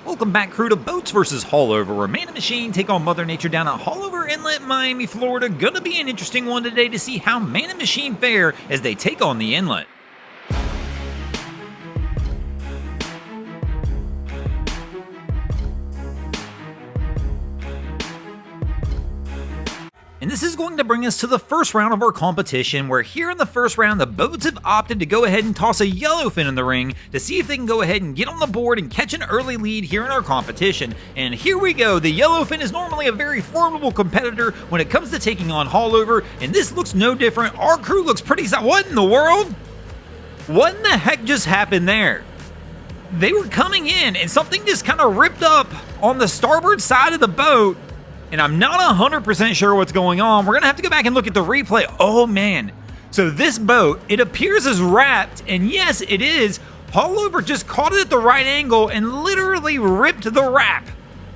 Welcome back, crew, to Boats vs. Haulover, where man and machine take on Mother Nature down at Haulover Inlet, Miami, Florida. Gonna be an interesting one today to see how man and machine fare as they take on the inlet. And this is going to bring us to the first round of our competition, where here in the first round, the boats have opted to go ahead and toss a yellowfin in the ring to see if they can go ahead and get on the board and catch an early lead here in our competition. And here we go. The yellowfin is normally a very formidable competitor when it comes to taking on Haulover, and this looks no different. Our crew looks pretty solid. What in the world? What in the heck just happened there? They were coming in, and something just kind of ripped up on the starboard side of the boat. And I'm not 100% sure what's going on. We're going to have to go back and look at the replay. Oh, man. So this boat, it appears as wrapped, and yes, it is. Haulover just caught it at the right angle and literally ripped the wrap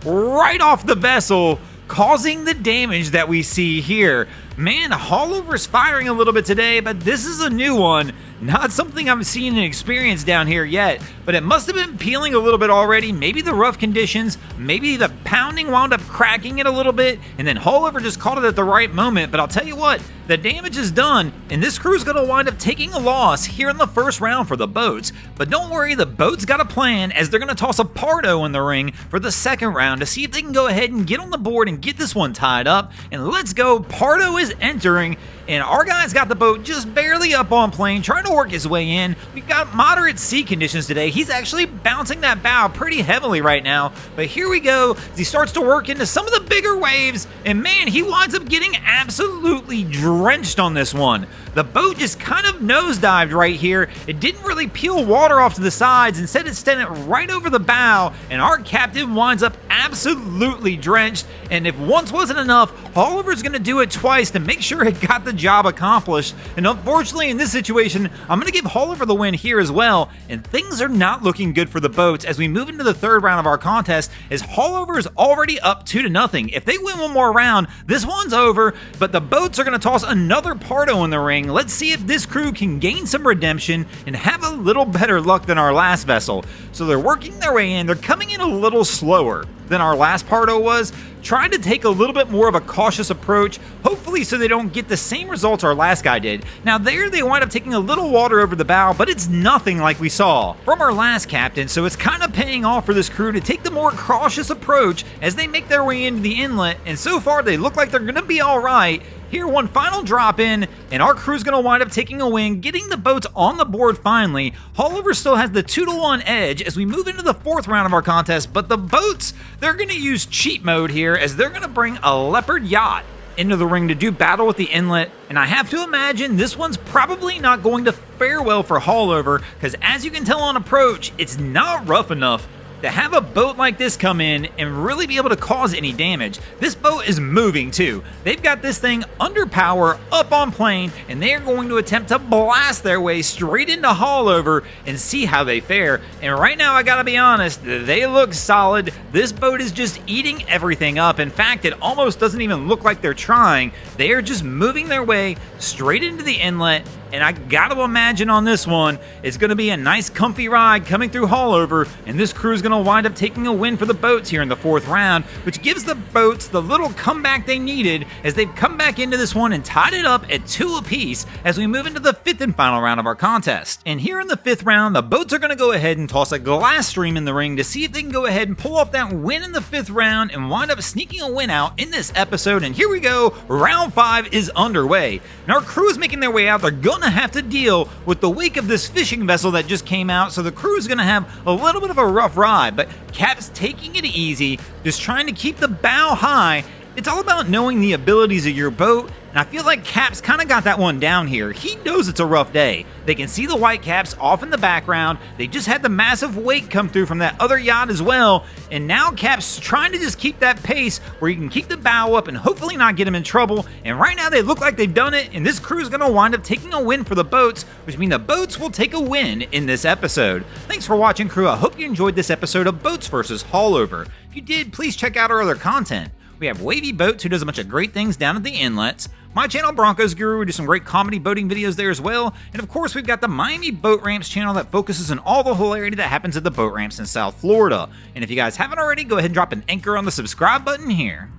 right off the vessel, causing the damage that we see here. Man, Haulover's firing a little bit today, but this is a new one. Not something I've seen and experienced down here yet, but it must have been peeling a little bit already. Maybe the rough conditions, maybe the pounding wound up cracking it a little bit, and then Haulover just caught it at the right moment. But I'll tell you what, the damage is done, and this crew's going to wind up taking a loss here in the first round for the boats. But don't worry, the boats got a plan, as they're going to toss a Pardo in the ring for the second round to see if they can go ahead and get on the board and get this one tied up. And let's go. Pardo is entering, and our guy's got the boat just barely up on plane, trying to work his way in. We've got moderate sea conditions today. He's actually bouncing that bow pretty heavily right now, but here we go as he starts to work into some of the bigger waves, and man, he winds up getting absolutely drenched on this one. The boat just kind of nosedived right here. It didn't really peel water off to the sides. Instead, it sent it right over the bow, and our captain winds up absolutely drenched. And if once wasn't enough, Haulover's going to do it twice to make sure it got the job accomplished. And unfortunately, in this situation, I'm going to give Haulover the win here as well. And things are not looking good for the boats as we move into the third round of our contest, as Haulover is already up 2-0. If they win one more round, this one's over, but the boats are going to toss another Pardo in the ring. Let's see if this crew can gain some redemption and have a little better luck than our last vessel. So they're working their way in. They're coming in a little slower than our last Pardo was, trying to take a little bit more of a cautious approach, hopefully so they don't get the same results our last guy did. Now there they wind up taking a little water over the bow, but it's nothing like we saw from our last captain, so it's kind of paying off for this crew to take the more cautious approach as they make their way into the inlet, and so far they look like they're going to be alright. Here, one final drop in, and our crew's going to wind up taking a win, getting the boats on the board finally. Haulover still has the 2-1 edge as we move into the fourth round of our contest, but the boats, they're going to use cheat mode here as they're going to bring a Leopard yacht into the ring to do battle with the inlet, and I have to imagine this one's probably not going to fare well for Haulover, because as you can tell on approach, it's not rough enough to have a boat like this come in and really be able to cause any damage. This boat is moving too. They've got this thing under power, up on plane, and they are going to attempt to blast their way straight into Haulover and see how they fare. And right now, I gotta be honest, they look solid. This boat is just eating everything up. In fact, it almost doesn't even look like they're trying. They are just moving their way straight into the inlet. And I gotta imagine on this one, it's gonna be a nice comfy ride coming through Haulover, and this crew is gonna wind up taking a win for the boats here in the fourth round, which gives the boats the little comeback they needed as they've come back into this one and tied it up at 2 apiece as we move into the fifth and final round of our contest. And here in the fifth round, the boats are gonna go ahead and toss a glass stream in the ring to see if they can go ahead and pull off that win in the fifth round and wind up sneaking a win out in this episode. And here we go, round 5 is underway. And our crew is making their way out. They're gonna have to deal with the wake of this fishing vessel that just came out, so the crew is going to have a little bit of a rough ride, but Cap's taking it easy, just trying to keep the bow high. It's all about knowing the abilities of your boat, and I feel like Cap's kind of got that one down here. He knows it's a rough day. They can see the white caps off in the background. They just had the massive wake come through from that other yacht as well, and now Cap's trying to just keep that pace where he can keep the bow up and hopefully not get him in trouble. And right now they look like they've done it, and this crew is going to wind up taking a win for the boats, which means the boats will take a win in this episode. Thanks for watching, crew. I hope you enjoyed this episode of Boats vs. Haulover. If you did, please check out our other content. We have Wavy Boats, who does a bunch of great things down at the inlets. My channel, Broncos Guru, we do some great comedy boating videos there as well. And of course, we've got the Miami Boat Ramps channel that focuses on all the hilarity that happens at the boat ramps in South Florida. And if you guys haven't already, go ahead and drop an anchor on the subscribe button here.